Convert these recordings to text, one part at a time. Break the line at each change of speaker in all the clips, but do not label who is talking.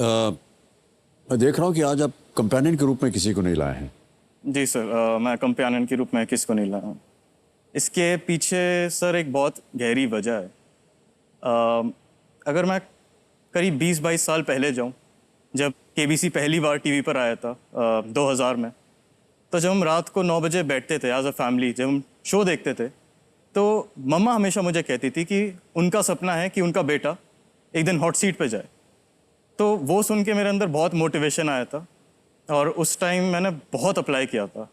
मैं देख रहा हूँ कि आज आप कंपेनियन के रूप में किसी को नहीं लाए हैं।
जी सर, मैं कंपेनियन के रूप में किसको नहीं लाया हूँ। इसके पीछे सर एक बहुत गहरी वजह है। अगर मैं करीब 20-22 साल पहले जाऊँ, जब केबीसी पहली बार टीवी पर आया था 2000 में, तो जब हम रात को 9 बजे बैठते थे एज अ फैमिली, जब हम शो देखते थे, तो मम्मा हमेशा मुझे कहती थी कि उनका सपना है कि उनका बेटा एक दिन हॉट सीट पे जाए। तो वो सुन के मेरे अंदर बहुत मोटिवेशन आया था और उस टाइम मैंने बहुत अप्लाई किया था।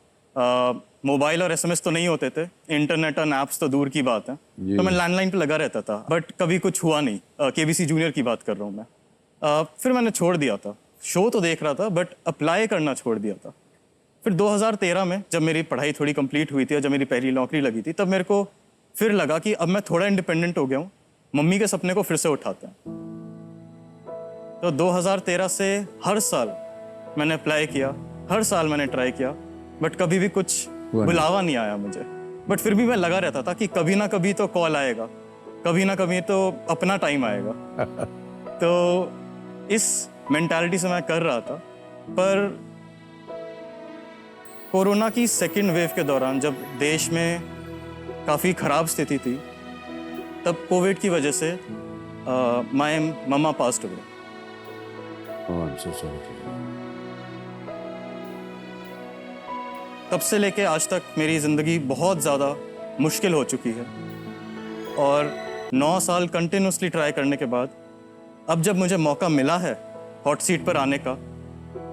मोबाइल और एसएमएस तो नहीं होते थे, इंटरनेट और ऐप्स तो दूर की बात है, तो मैं लैंडलाइन पे लगा रहता था, बट कभी कुछ हुआ नहीं। केबीसी जूनियर की बात कर रहा हूँ मैं। फिर मैंने छोड़ दिया था, शो तो देख रहा था बट अप्लाई करना छोड़ दिया था। फिर 2013 में जब मेरी पढ़ाई थोड़ी कंप्लीट हुई थी और जब मेरी पहली नौकरी लगी थी, तब मेरे को फिर लगा कि अब मैं थोड़ा इंडिपेंडेंट हो गया हूँ, मम्मी के सपने को फिर से उठाते हैं। तो 2013 से हर साल मैंने अप्लाई किया, हर साल मैंने ट्राई किया, बट कभी भी कुछ बुलावा नहीं आया मुझे। बट फिर भी मैं लगा रहता था कि कभी ना कभी तो कॉल आएगा, कभी ना कभी तो अपना टाइम आएगा। तो इस मेंटालिटी से मैं कर रहा था। पर कोरोना की सेकेंड वेव के दौरान जब देश में काफ़ी ख़राब स्थिति थी, तब कोविड की वजह से माय मम्मा पास्ट अवे। तब से लेके आज तक मेरी ज़िंदगी बहुत ज़्यादा मुश्किल हो चुकी है और 9 साल कंटिन्यूसली ट्राई करने के बाद अब जब मुझे मौका मिला है हॉट सीट पर आने का,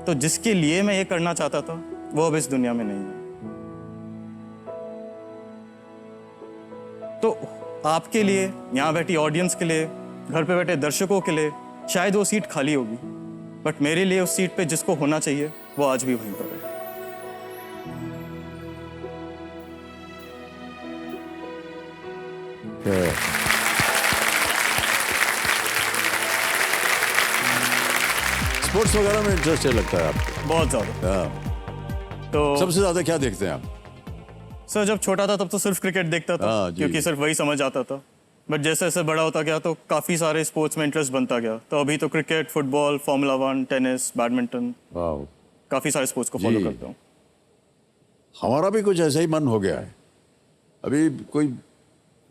तो जिसके लिए मैं ये करना चाहता था वो अब इस दुनिया में नहीं है। तो आपके लिए, यहाँ बैठी ऑडियंस के लिए, घर पे बैठे दर्शकों के लिए शायद वो सीट खाली होगी, बट मेरे लिए उस सीट पे जिसको होना चाहिए वो आज भी वहीं पर है।
स्पोर्ट्स वगैरह में इंटरेस्ट है लगता है आपको?
बहुत ज़्यादा। तो
सबसे ज्यादा क्या देखते हैं आप?
सर जब छोटा था तब तो सिर्फ क्रिकेट देखता था, क्योंकि सिर्फ वही समझ आता था। बट जैसे जैसे बड़ा होता गया तो काफ़ी सारे स्पोर्ट्स में इंटरेस्ट बनता गया। तो अभी तो cricket, football, formula 1, tennis, badminton, काफ़ी सारे स्पोर्ट्स को फॉलो करता हूँ।
हमारा भी कुछ ऐसा ही मन हो गया है। अभी कोई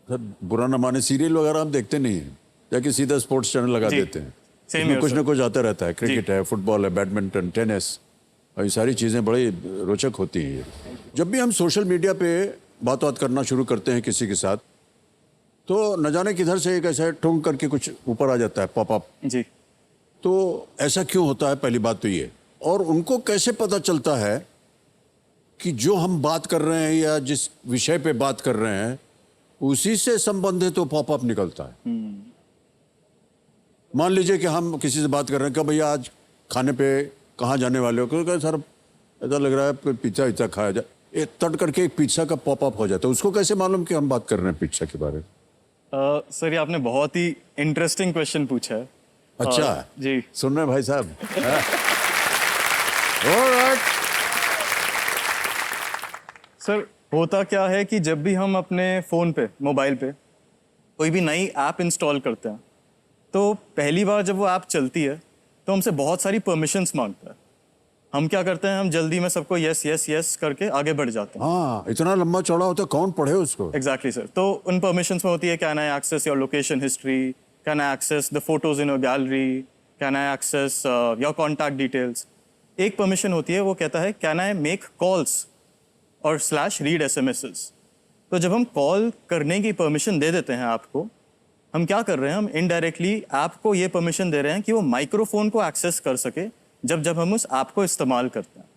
बुरा न माने, सीरियल वगैरह हम देखते नहीं हैं, जाके सीधा स्पोर्ट्स चैनल लगा देते हैं। इसमें कुछ ना कुछ आता रहता है, क्रिकेट है, फुटबॉल है, बैडमिंटन, टेनिस, और ये सारी चीज़ें बड़ी रोचक होती हैं। जब भी हम सोशल मीडिया पे बात करना शुरू करते हैं किसी के साथ, तो न जाने किधर से एक ऐसा ठुंक करके कुछ ऊपर आ जाता है, पॉपअप
जी।
तो ऐसा क्यों होता है, पहली बात तो ये। और उनको कैसे पता चलता है कि जो हम बात कर रहे हैं या जिस विषय पे बात कर रहे हैं उसी से संबंधित तो पॉपअप निकलता है। मान लीजिए कि हम किसी से बात कर रहे हैं कि भैया आज खाने पे कहाँ जाने वाले हो, क्योंकि सर ऐसा लग रहा है पिज्जा विज्जा खाया जाए, तट करके एक पिज्जा का पॉपअप हो जाता है। उसको कैसे मालूम कि हम बात कर रहे हैं पिज्जा के बारे में?
सर ये आपने बहुत ही इंटरेस्टिंग क्वेश्चन पूछा है।
अच्छा
जी,
सुन रहे हैं भाई साहब? ऑलराइट।
सर होता क्या है कि जब भी हम अपने फ़ोन पे, मोबाइल पे कोई भी नई ऐप इंस्टॉल करते हैं, तो पहली बार जब वो ऐप चलती है तो हमसे बहुत सारी परमिशंस मांगता है। हम क्या करते हैं, हम जल्दी में सबको यस यस यस करके आगे बढ़ जाते हैं।
हाँ, इतना लंबा चौड़ा होता है, कौन पढ़े उसको?
Exactly sir. तो उन परमिशंस में होती है, can I access your location history, can I access the photos in your gallery, can I access your contact details. एक परमिशन होती है, वो कहता है कैन आई मेक कॉल्स और /रीड एसएमएसेस। तो जब हम कॉल करने की परमिशन दे देते हैं आपको, हम क्या कर रहे हैं, हम इनडायरेक्टली ऐप को ये परमिशन दे रहे हैं कि वो माइक्रोफोन को एक्सेस कर सके जब जब हम उस ऐप को इस्तेमाल करते हैं।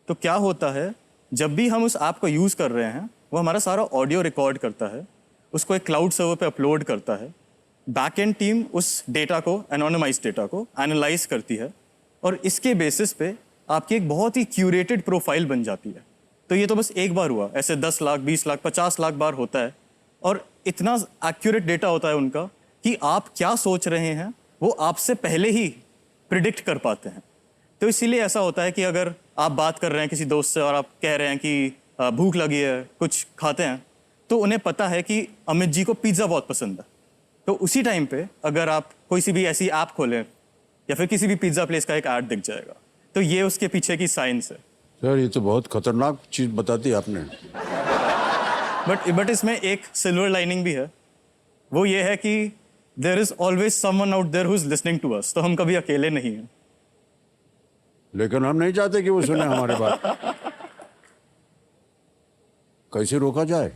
तो क्या होता है, जब भी हम उस ऐप को यूज़ कर रहे हैं वो हमारा सारा ऑडियो रिकॉर्ड करता है, उसको एक क्लाउड सर्वर पे अपलोड करता है। बैक एंड टीम उस डेटा को, एनोनिमाइज डेटा को एनालाइज करती है और इसके बेसिस पे आपकी एक बहुत ही क्यूरेटेड प्रोफाइल बन जाती है। तो ये तो बस एक बार हुआ, ऐसे 10 लाख, 20 लाख, 50 लाख बार होता है और इतना एक्यूरेट डेटा होता है उनका कि आप क्या सोच रहे हैं वो आपसे पहले ही प्रिडिक्ट कर पाते हैं। तो इसीलिए ऐसा होता है कि अगर आप बात कर रहे हैं किसी दोस्त से और आप कह रहे हैं कि भूख लगी है, कुछ खाते हैं, तो उन्हें पता है कि अमित जी को पिज़्ज़ा बहुत पसंद है। तो उसी टाइम पे अगर आप कोई सी भी ऐसी ऐप खोलें या फिर किसी भी पिज्ज़ा प्लेस का एक ऐड दिख जाएगा। तो ये उसके पीछे की साइंस है।
सर ये तो बहुत खतरनाक चीज बताती आपने।
बट इसमें एक सिल्वर लाइनिंग भी है। वो ये है कि there is always someone out there who is listening to us. तो हम कभी अकेले नहीं हैं।
लेकिन हम नहीं चाहते कि वो सुने हमारे बात। कैसे रोका जाए?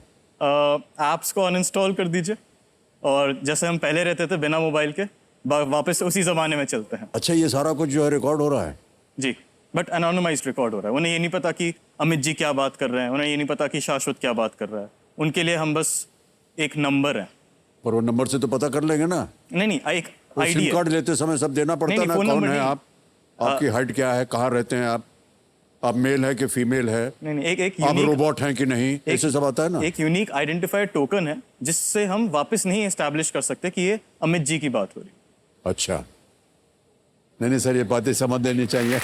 ऐप्स को अनइंस्टॉल कर दीजिए और जैसे हम पहले रहते थे बिना मोबाइल के वापस उसी ज़माने में चलते हैं।
अच्छा ये सारा कुछ जो है रिकॉर्ड हो रहा है?
जी, बट एनोनिमाइज्ड रिकॉर्ड हो रहा है। उन्हें ये नहीं पता कि अमित जी क्या बात कर रहे हैं, उन्हें ये नहीं पता कि शाश्वत क्या बात कर रहा है। उनके लिए हम बस एक नंबर है।
पर वो नंबर से तो पता कर लेंगे ना।
नहीं, एक
वो
आईडी
सिम
है।
कार्ड लेते समय सब देना पड़ता
नहीं,
ना,
फोन
कौन
नंबर
है
नहीं।
आप, आपकी हाइट क्या है, कहाँ रहते हैं आप मेल है कि फीमेल है,
नहीं, एक
आप
यूनिक
रोबोट हैं कि नहीं, ऐसे सब आता है ना।
एक यूनिक आइडेंटिफाइड टोकन है जिससे हम वापस नहीं एस्टैब्लिश कर सकते कि ये अमित जी की बात हो रही।
अच्छा नहीं सर ये बातें समझ लेनी चाहिए।